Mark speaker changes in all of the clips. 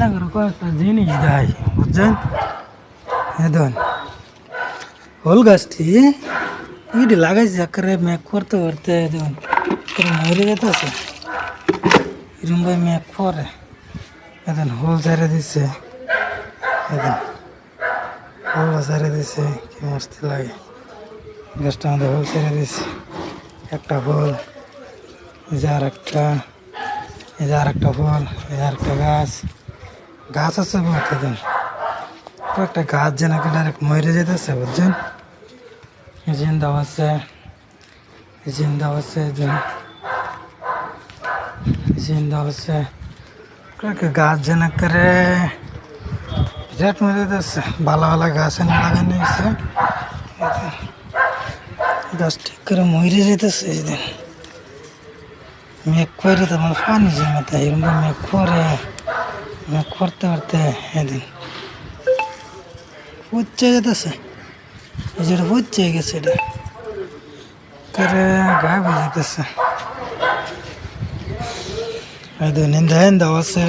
Speaker 1: না করে কয়েকটা জিনিস দেয় বুঝছেন। হ্যাঁ ধন হোল গাছটি ইডি লাগাইছে একেবারে ম্যাক করতে করতে দেখুন মরে যেতেছে এরম ভাই ম্যাক করে এখন হোল ছেড়ে দিচ্ছে এখন হোল ছেড়ে দিচ্ছে কি মস্ত লাগে গাছটা আমাদের হোল ছেড়ে দিচ্ছে একটা হোল এই যে আর একটা এই যে আর একটা ফল এই আর একটা গাছ গাছ আছে বহুত এখন একটা গাছ যেন ডাইরেক্ট মরে যেতেছে বুঝছেন। জিন্দা আছে জিন্দা আছে জিন্দা আছে গাছ যেন করে বিরাট মরে যেতেছে ভালো ভালো গাছ এনে লাগানো হয়েছে গাছ ঠিক করে মরে যেতেছে এদিন মেঘ করে তোমার পানি জমাতে এরকম মেঘ করে মেঘ করতে করতে এদিন উচ্চে যেতেছে যেটা উচ্চে গেছে এটা করে গায়ে বুঝতেছে এদিন হিন্দা আছে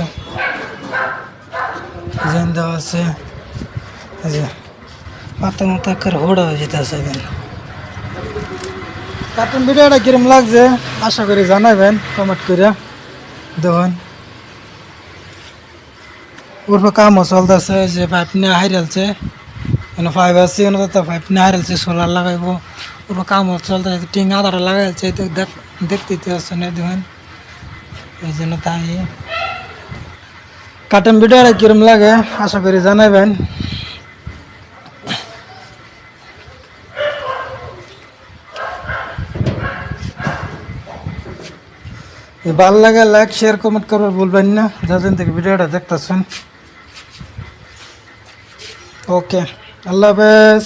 Speaker 1: জিন্দা আছে এই যে পাতা মাথা করে হোড়া হয়ে যেতেছে এদিন। কার্টুন ভিডিওটা কিরম লাগছে আশা করি জানাবেন কমেন্ট করে দেখুন ওর কামও চলতেছে যে পাইপ নিয়ে হাইরালছে মানে পাইপ আছে তো পাইপ নিয়ে হাইরালছে সোলার লাগাইবো ওর কামও চলতেছে টিং আধারে লাগাইছে দেখতে আসছে না দেখুন এই জন্য তাই কার্টুন ভিডিওটা কিরম লাগে আশা করি জানাবেন। ভালো লাগে লাইক শেয়ার কমেন্ট করবার বলবেন না যাদের থেকে ভিডিওটা দেখতেছেন। ওকে আল্লাহ হাফেজ।